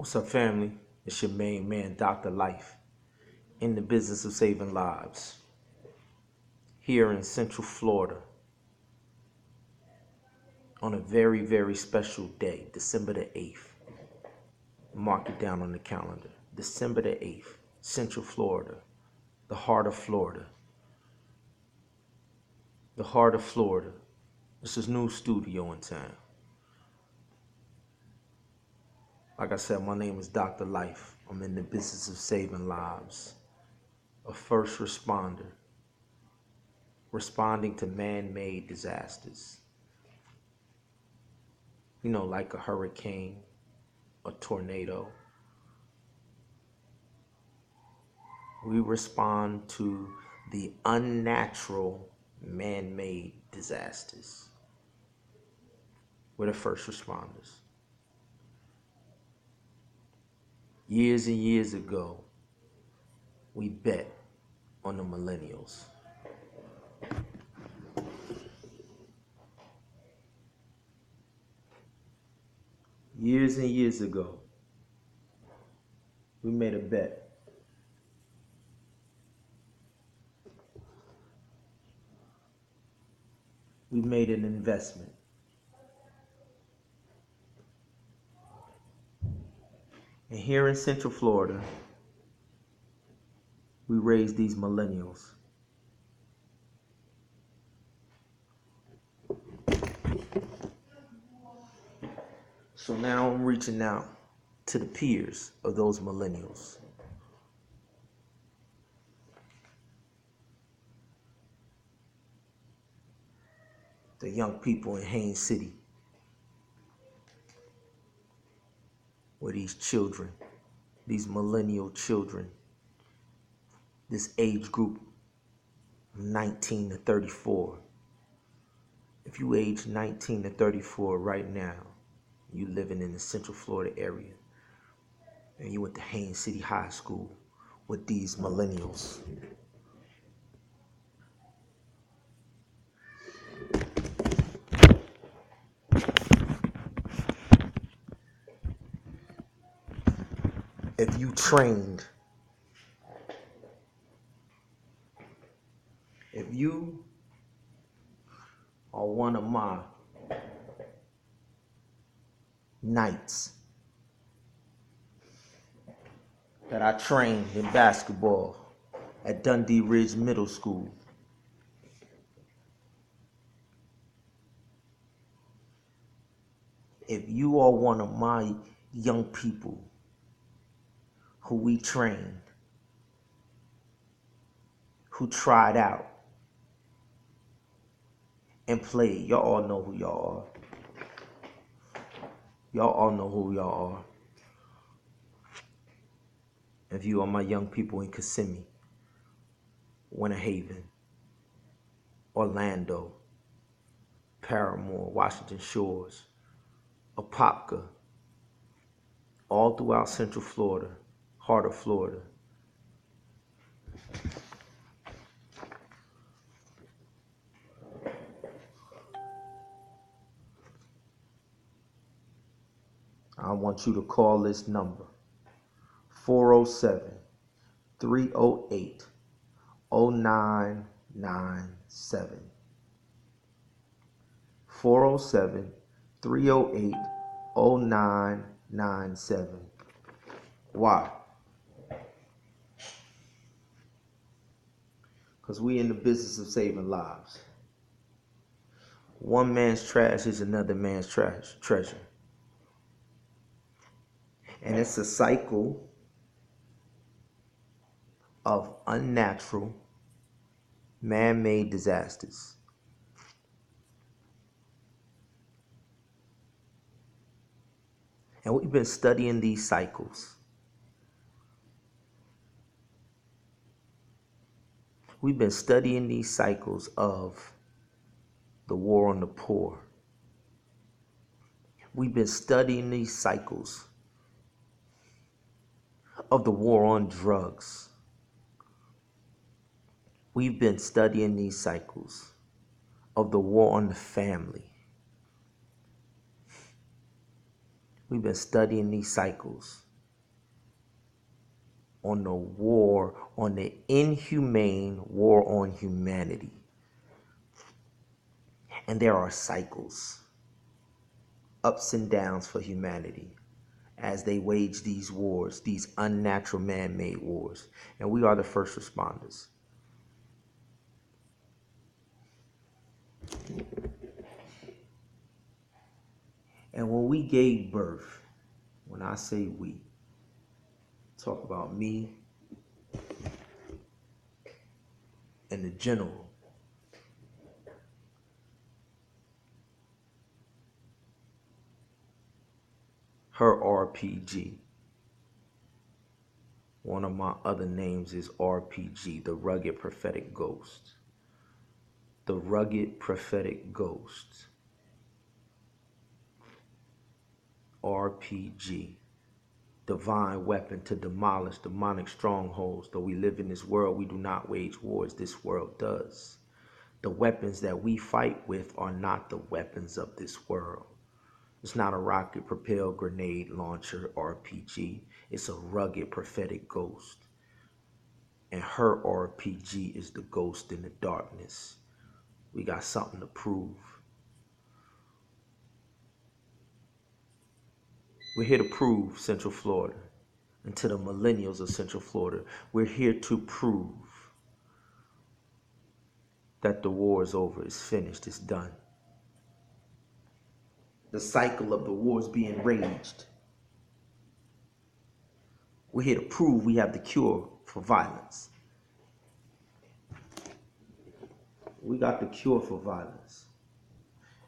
What's up, family? It's your main man, Dr. Life, in the business of saving lives, here in Central Florida, on a very, very special day, December the 8th. Mark it down on the calendar. December the 8th, Central Florida, the heart of Florida. The heart of Florida. This is new studio in town. Like I said, my name is Dr. Life. I'm in the business of saving lives. A first responder, responding to man-made disasters. You know, like a hurricane, a tornado. We respond to the unnatural man-made disasters. We're the first responders. Years and years ago, we bet on the millennials. Years and years ago, we made a bet. We made an investment. And here in Central Florida, we raised these millennials. So now I'm reaching out to the peers of those millennials. The young people in Haines City, where these children, these millennial children, this age group from 19 to 34. If you age 19 to 34 right now, you living in the Central Florida area, and you went to Haines City High School with these millennials. If you trained, if you are one of my knights that I trained in basketball at Dundee Ridge Middle School, if you are one of my young people who we trained, who tried out and played, y'all all know who y'all are. Y'all all know who y'all are. If you are my young people in Kissimmee, Winter Haven, Orlando, Paramore, Washington Shores, Apopka, all throughout Central Florida, heart of Florida. I want you to call this number, 407-308-0997. 407-308-0997. Why? Because we in the business of saving lives. One man's trash is another man's treasure. And it's a cycle of unnatural, man-made disasters. And we've been studying these cycles. We've been studying these cycles of the war on the poor. We've been studying these cycles of the war on drugs. We've been studying these cycles of the war on the family. We've been studying these cycles on the war, on the inhumane war on humanity. And there are cycles, ups and downs for humanity as they wage these wars, these unnatural man-made wars. And we are the first responders. And when we gave birth, when I say we, talk about me and the general. Her RPG. One of my other names is RPG, the Rugged Prophetic Ghost. The Rugged Prophetic Ghost. RPG. Divine weapon to demolish demonic strongholds. Though we live in this world, we do not wage wars. This world does. The weapons that we fight with are not the weapons of this world. It's not a rocket propelled grenade launcher RPG. It's a rugged prophetic ghost. And her RPG is the ghost in the darkness. We got something to prove. We're here to prove, Central Florida, and to the millennials of Central Florida, we're here to prove that the war is over, it's finished, it's done. The cycle of the war is being raged. We're here to prove we have the cure for violence. We got the cure for violence.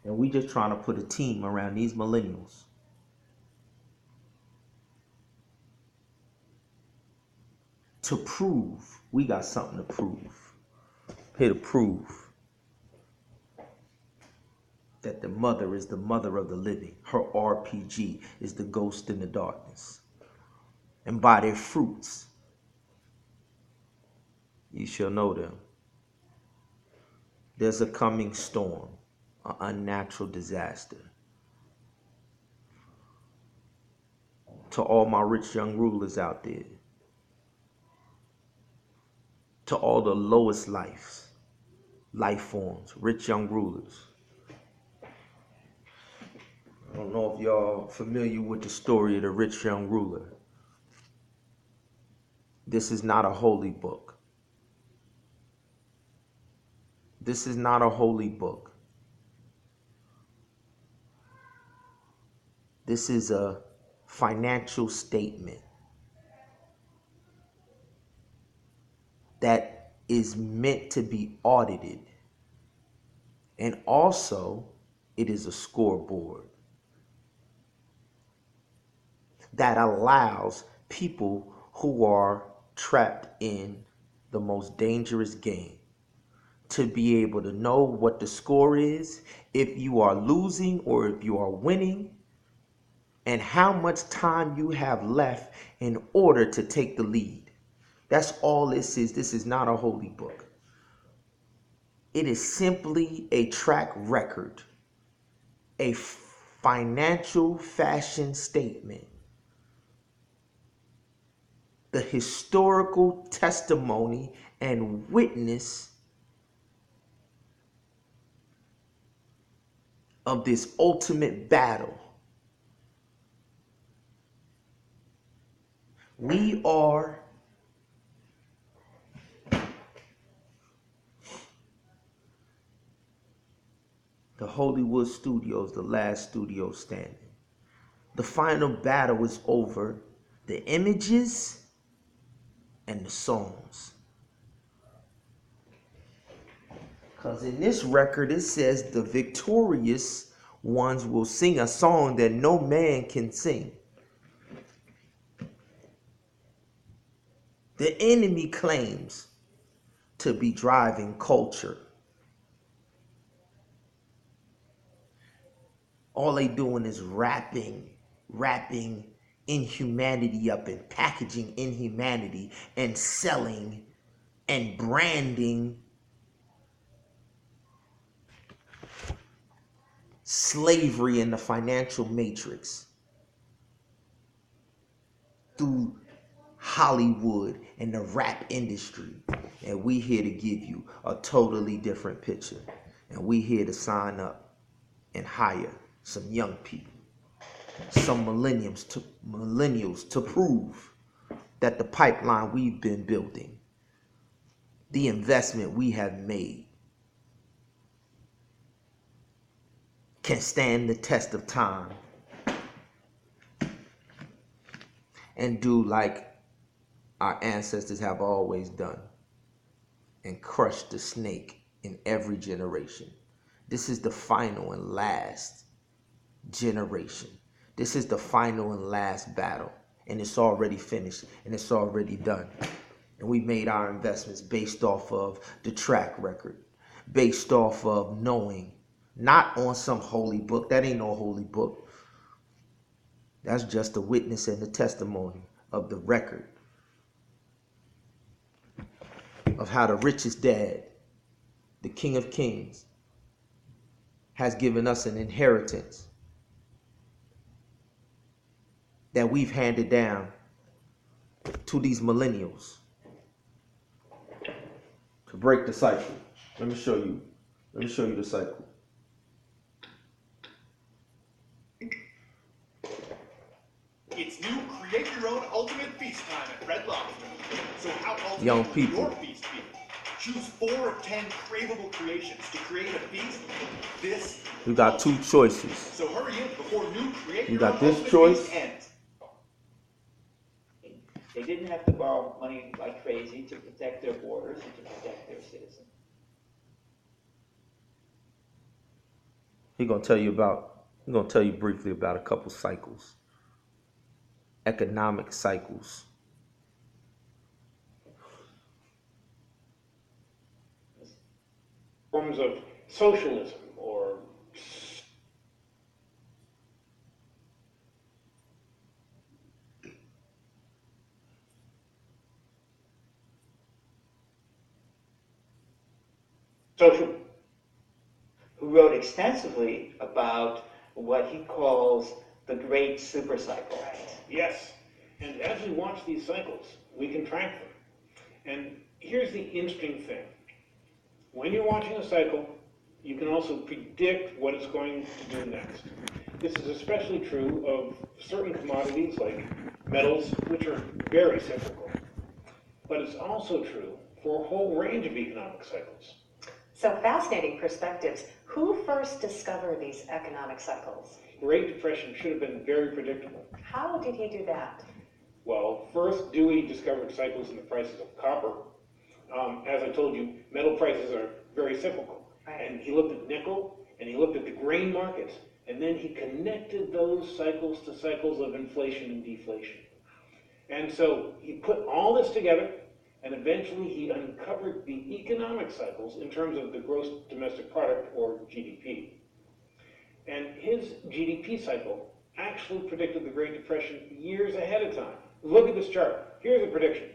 And we just trying to put a team around these millennials to prove we got something to prove. Here to prove that the mother is the mother of the living. Her RPG is the ghost in the darkness. And by their fruits, you shall know them. There's a coming storm, an unnatural disaster. To all my rich young rulers out there, to all the lowest life forms, rich young rulers. I don't know if y'all familiar with the story of the rich young ruler. This is not a holy book. This is not a holy book. This is a financial statement that is meant to be audited. And also, it is a scoreboard that allows people who are trapped in the most dangerous game to be able to know what the score is, if you are losing or if you are winning, and how much time you have left in order to take the lead. That's all this is. This is not a holy book. It is simply a track record, a financial fashion statement, the historical testimony and witness of this ultimate battle. We are the Hollywood Studios, the last studio standing. The final battle is over the images and the songs. Because in this record, it says the victorious ones will sing a song that no man can sing. The enemy claims to be driving culture. All they doing is wrapping inhumanity up and packaging inhumanity and selling and branding slavery in the financial matrix through Hollywood, and the rap industry. And we here to give you a totally different picture. And we here to sign up and hire some young people, some millennials to prove that the pipeline we've been building, the investment we have made, can stand the test of time and do like our ancestors have always done and crush the snake in every generation. This is the final and last generation. This is the final and last battle, and it's already finished and it's already done. And we made our investments based off of the track record, based off of knowing, not on some holy book. That ain't no holy book. That's just a witness and the testimony of the record of how the richest dad, the King of Kings, has given us an inheritance that we've handed down to these millennials to break the cycle. Let me show you. Let me show you the cycle. It's new create your own ultimate feast time at Red Lobster. So how ultimate Young will people. your feast be? Choose 4 of 10 craveable creations to create a feast. This You got 2 choices. So hurry in before new create You your got own this ultimate choice. feast ends. They didn't have to borrow money like crazy to protect their borders and to protect their citizens. He's gonna tell you briefly about a couple cycles. Economic cycles. Forms of socialism or social. Who wrote extensively about what he calls the great super cycle. Yes, and as we watch these cycles, we can track them. And here's the interesting thing. When you're watching a cycle, you can also predict what it's going to do next. This is especially true of certain commodities like metals, which are very cyclical. But it's also true for a whole range of economic cycles. So fascinating perspectives. Who first discovered these economic cycles? The Great Depression should have been very predictable. How did he do that? Well, first, Dewey discovered cycles in the prices of copper. As I told you, metal prices are very cyclical. Right. And he looked at nickel, and he looked at the grain markets, and then he connected those cycles to cycles of inflation and deflation. And so he put all this together, and eventually he uncovered the economic cycles in terms of the gross domestic product, or GDP. And his GDP cycle actually predicted the Great Depression years ahead of time. Look at this chart. Here's a prediction.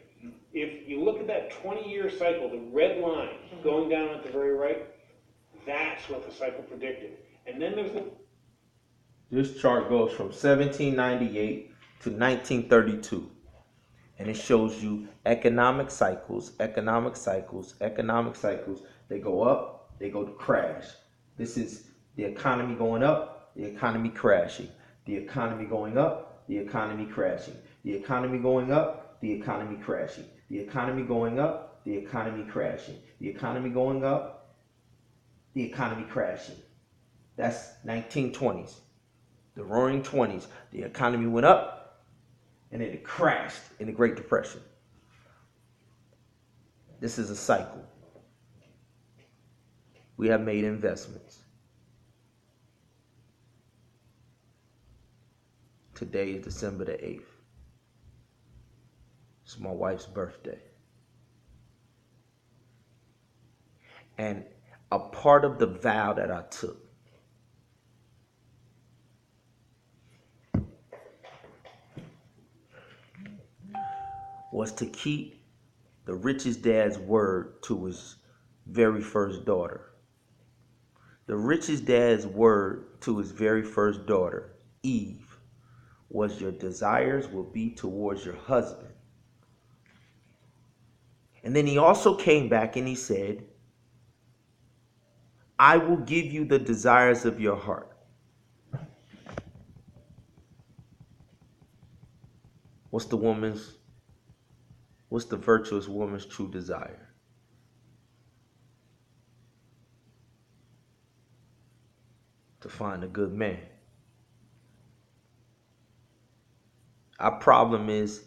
If you look at that 20-year cycle, the red line going down at the very right, that's what the cycle predicted. And then there's the... This chart goes from 1798 to 1932. And it shows you economic cycles. They go up, they go to crash. This is the economy going up, the economy crashing. The economy going up, the economy crashing. The economy going up, the economy crashing. The economy going up, the economy crashing. The economy going up, the economy crashing. That's 1920s. The roaring 20s. The economy went up, and then it crashed in the Great Depression. This is a cycle. We have made investments. Today is December the 8th. It's my wife's birthday. And a part of the vow that I took was to keep the richest dad's word to his very first daughter. The richest dad's word to his very first daughter, Eve, was your desires will be towards your husband And then he also came back and he said, I will give you the desires of your heart. What's the virtuous woman's true desire? To find a good man. Our problem is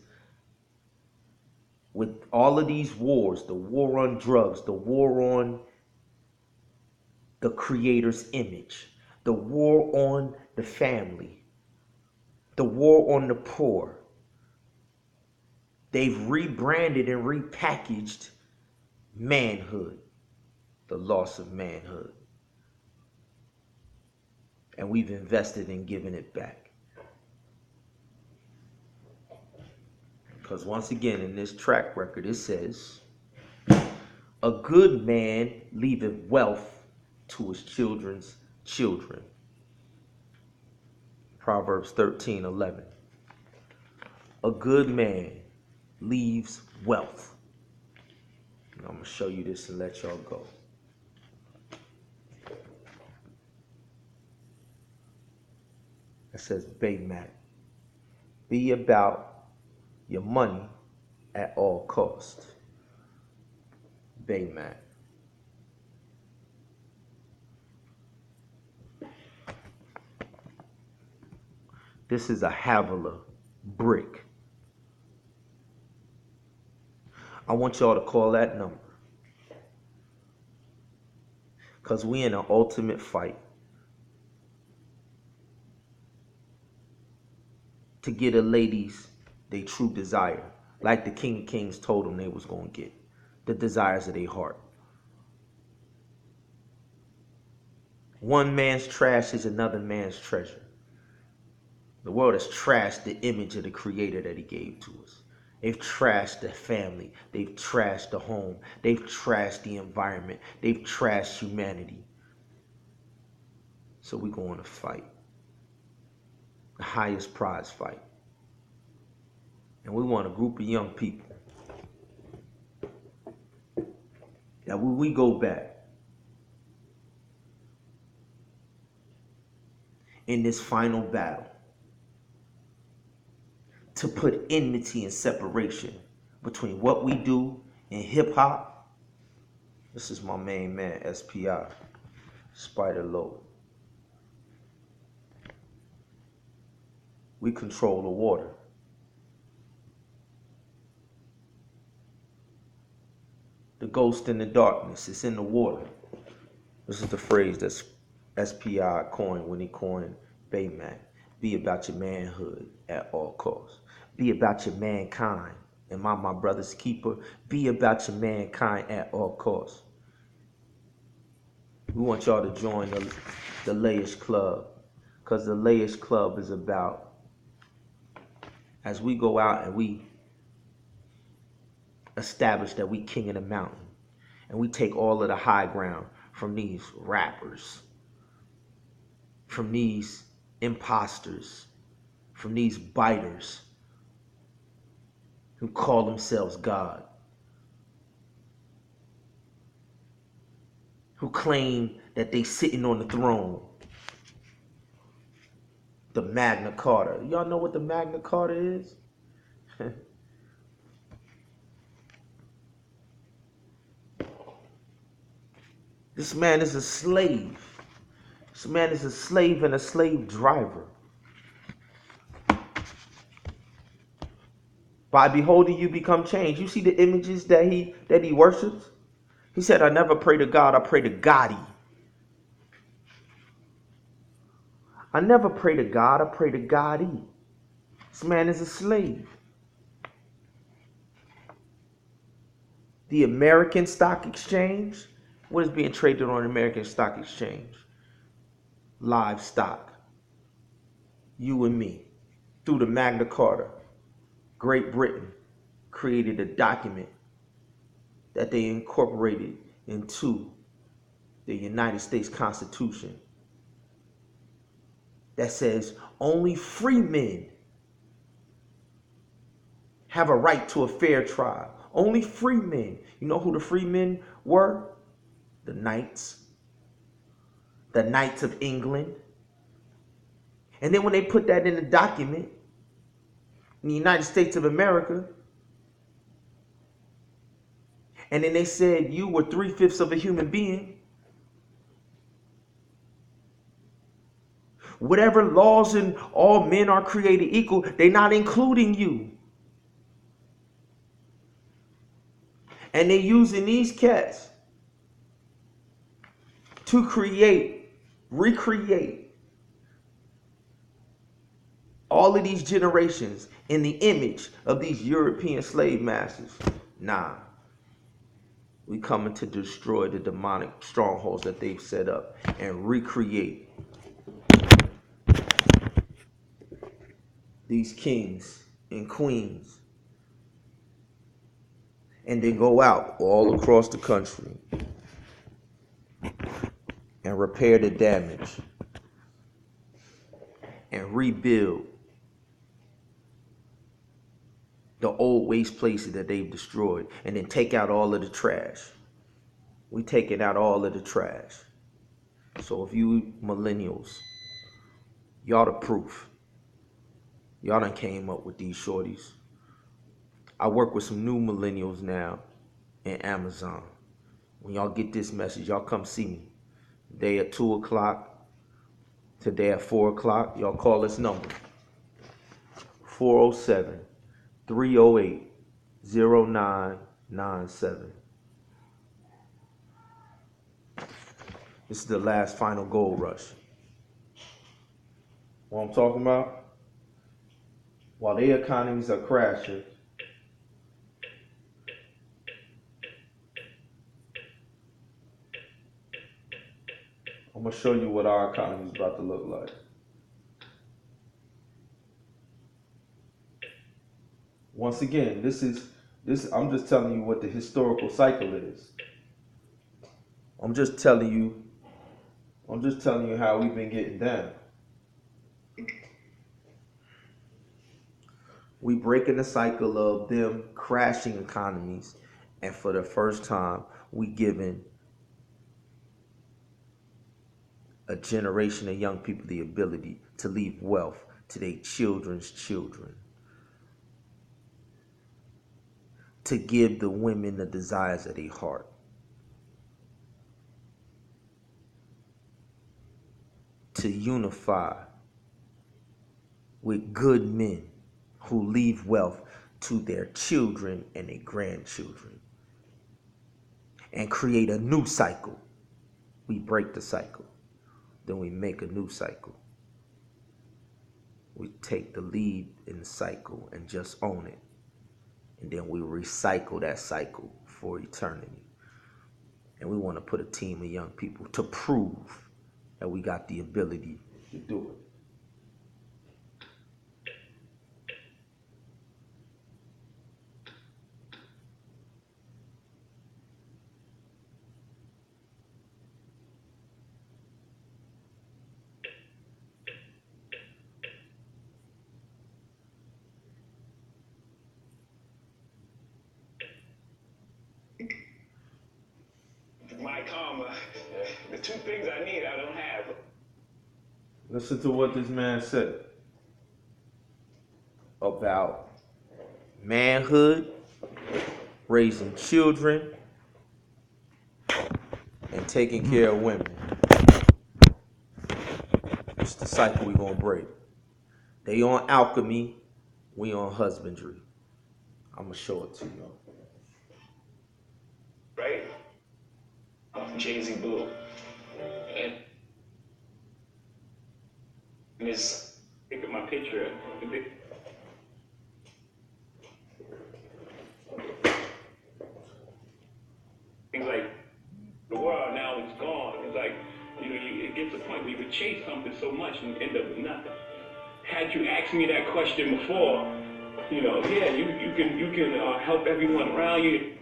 with all of these wars, the war on drugs, the war on the creator's image, the war on the family, the war on the poor. They've rebranded and repackaged manhood, the loss of manhood. And we've invested in giving it back. Because once again, in this track record, it says, a good man leaveth wealth to his children's children. Proverbs 13:11. A good man leaves wealth. And I'm going to show you this and let y'all go. It says, Baymac, be about your money at all costs. Baymac. This is a HAV brick. I want y'all to call that number. Because we in an ultimate fight to get a ladies their true desire. Like the King of Kings told them they was going to get. The desires of their heart. One man's trash is another man's treasure. The world has trashed the image of the creator that he gave to us. They've trashed the family. They've trashed the home. They've trashed the environment. They've trashed humanity. So we're going to fight. The highest prize fight. And we want a group of young people that when we go back in this final battle to put enmity and separation between what we do in hip hop. This is my main man, SPI, Spider Load. We control the water. The ghost in the darkness is in the water. This is the phrase that SPI coined when he coined Baymac. Be about your manhood at all costs. Be about your mankind. Am I my brother's keeper? Be about your mankind at all costs. We want y'all to join the Layish Club. Because the Layish Club is about, as we go out and we establish that we king of the mountain. And we take all of the high ground from these rappers, from these imposters, from these biters who call themselves God, who claim that they sitting on the throne. The Magna Carta. Y'all know what the Magna Carta is? This man is a slave. This man is a slave and a slave driver. By beholding you become changed. You see the images that he worships? He said, I never pray to God, I pray to Gotti. I never pray to God, I pray to Gotti. This man is a slave. The American Stock Exchange. What is being traded on the American Stock Exchange? Livestock. You and me. Through the Magna Carta. Great Britain created a document that they incorporated into the United States Constitution that says only free men have a right to a fair trial. Only free men. You know who the free men were? The knights. The Knights of England. And then when they put that in the document, in the United States of America, and then they said you were 3/5 of a human being, whatever laws and all men are created equal, they're not including you. And they're using these cats to recreate all of these generations in the image of these European slave masters. Nah. We coming to destroy the demonic strongholds that they've set up and recreate these kings and queens, and then go out all across the country and repair the damage and rebuild the old waste places that they've destroyed, and then take out all of the trash. We taking out all of the trash. So if you millennials, y'all the proof. Y'all done came up with these shorties. I work with some new millennials now in Amazon. When y'all get this message, y'all come see me. Today at 2 o'clock, today at 4 o'clock, y'all call this number. 407-308-0997. This is the last final gold rush. What I'm talking about? While their economies are crashing, I'm going to show you what our economy is about to look like. Once again, this I'm just telling you what the historical cycle is. I'm just telling you how we've been getting down. We breaking the cycle of them crashing economies, and for the first time, we giving a generation of young people the ability to leave wealth to their children's children, to give the women the desires of their heart, to unify with good men who leave wealth to their children and their grandchildren, and create a new cycle. We break the cycle, then we make a new cycle. We take the lead in the cycle and just own it, and then we recycle that cycle for eternity. And we want to put a team of young people to prove that we got the ability to do it. My karma, the two things I need, I don't have. Listen to what this man said about manhood, raising children, and taking care of women. It's the cycle we gonna break. They on alchemy, we on husbandry. I'm gonna show it to you. Right? Jay-Z Boo. And it's, look at my picture. Things like, the world now is gone. It's like, it gets to a point where you could chase something so much and end up with nothing. Had you asked me that question before, yeah, you can help everyone around you.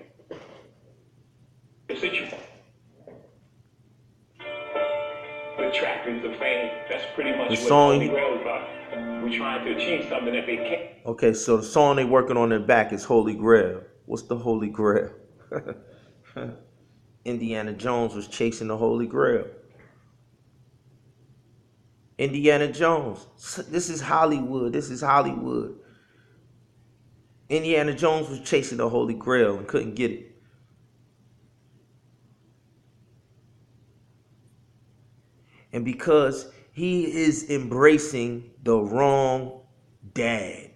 The trappings of fame, that's pretty much what Holy Grail is about. We're trying to achieve something that they can't. Okay, so the song they working on in the back is Holy Grail. What's the Holy Grail? Indiana Jones was chasing the Holy Grail. Indiana Jones. This is Hollywood. This is Hollywood. Indiana Jones was chasing the Holy Grail and couldn't get it. And because he is embracing the wrong dad,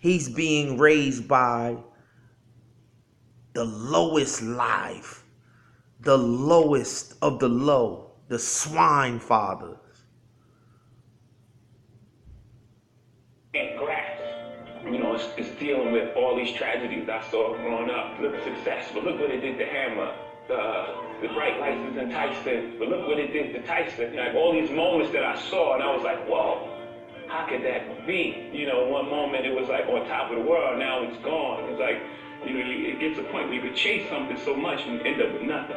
he's being raised by the lowest life, the lowest of the low, the swine fathers. Can't grasp. You know, it's dealing with all these tragedies I saw growing up. Look at success, but look what it did to Hammer. The bright lights in Tyson, but look what it did to Tyson. Like all these moments that I saw, and I was like, whoa, how could that be? You know, one moment it was like on top of the world, now it's gone. It's like, you know, it gets a point where you could chase something so much and end up with nothing.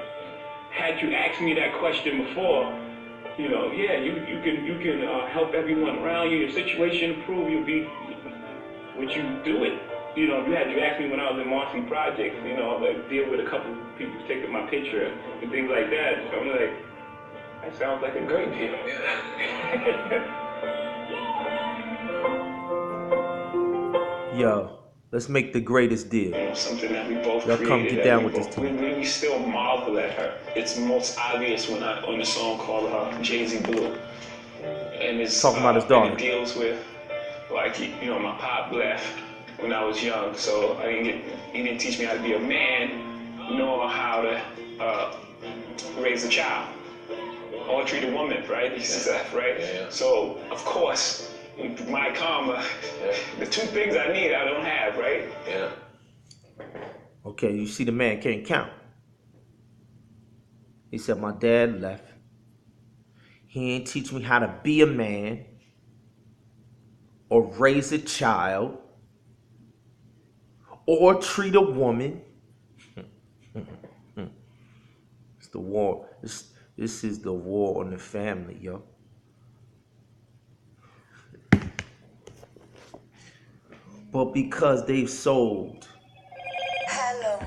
Had you asked me that question before, you know, yeah, you can help everyone around you. Your situation improve. You'll be, would you do it? You know, you asked me when I was in Marcy Projects, you know, like deal with a couple people taking my picture and things like that. So I'm like, that sounds like a great deal. Yo, let's make the greatest deal. You know, something that we both Y'all created. come get down with this team. We still marvel at her. It's most obvious when on the song called Jay-Z Blue. And it's talking about his daughter. And it deals with, like, you know, my pop left when I was young, so he didn't teach me how to be a man, nor how to raise a child or treat a woman, right? He says, right? Yeah. So, of course, my karma, the two things I need, I don't have, right? Yeah. Okay, you see the man can't count. He said, my dad left. He ain't teach me how to be a man or raise a child or treat a woman. It's the war. This is the war on the family, yo. But because they've sold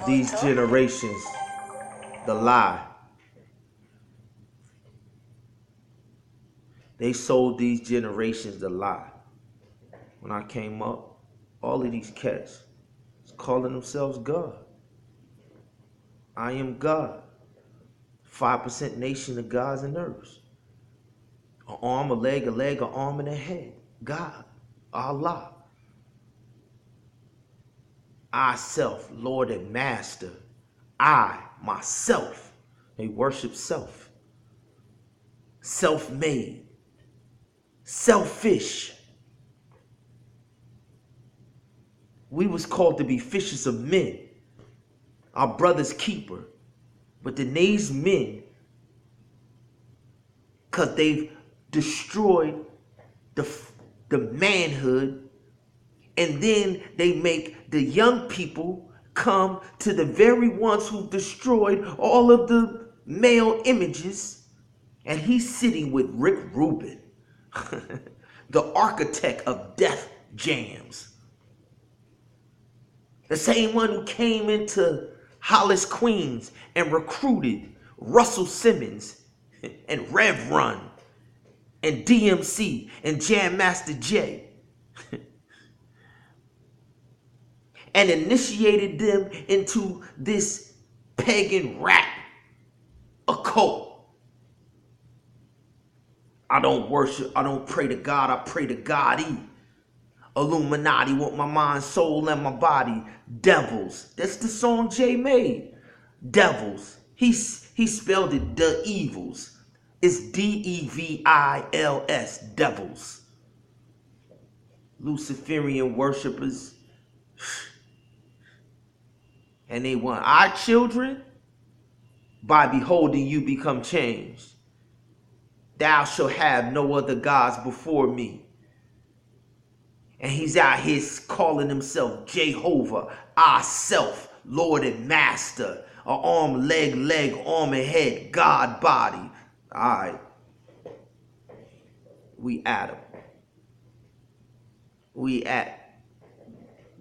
these generations the lie, they sold these generations the lie. When I came up, all of these cats was calling themselves God. I am God. 5% nation of gods and earths. An arm, a leg, an arm, and a head. God. Allah. I, self, Lord and Master. I, myself. They worship self. Self-made. Selfish. We was called to be fishers of men. Our brother's keeper. But then these men, because they've destroyed the manhood, and then they make the young people come to the very ones who destroyed all of the male images, and he's sitting with Rick Rubin, the architect of death jams. The same one who came into Hollis, Queens and recruited Russell Simmons and Rev Run and DMC and Jam Master Jay and initiated them into this pagan rap occult. I don't worship, I don't pray to God, I pray to God-E. Illuminati want my mind, soul, and my body. Devils. That's the song Jay made. Devils. He spelled it the evils. It's D-E-V-I-L-S. Devils. Luciferian worshipers. And they want our children, by beholding you become changed. Thou shalt have no other gods before me. And he's out here calling himself Jehovah, our self, Lord and Master, a arm, leg, arm and head, God body. All right. We Adam. We at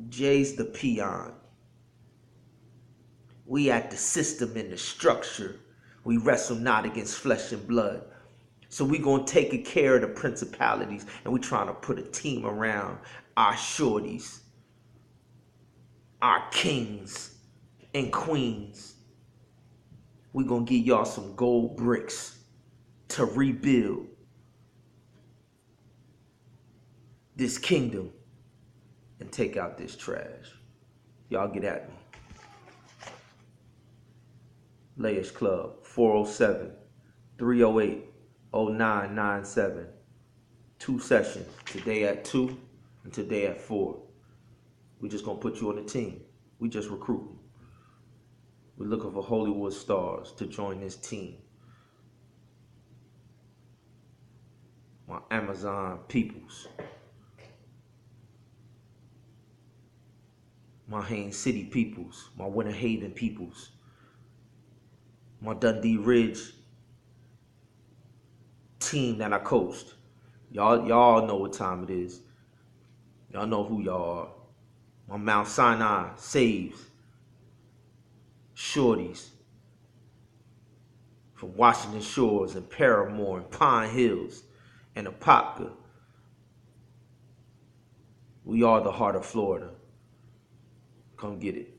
Jay's the peon. We at the system and the structure. We wrestle not against flesh and blood. So we gonna take care of the principalities, and we trying to put a team around our shorties, our kings and queens. We gonna give y'all some gold bricks to rebuild this kingdom and take out this trash. Y'all get at me. Layers Club, 407-308-0997. 2 sessions, today at 2 and today at 4. We just gonna put you on the team. We just recruiting. We're looking for Hollywood stars to join this team. My Amazon peoples. My Haines City peoples. My Winter Haven peoples. My Dundee Ridge team that I coached. Y'all know what time it is. Y'all know who y'all are. My Mount Sinai saves. Shorties. From Washington Shores and Paramore and Pine Hills and Apopka. We are the heart of Florida. Come get it.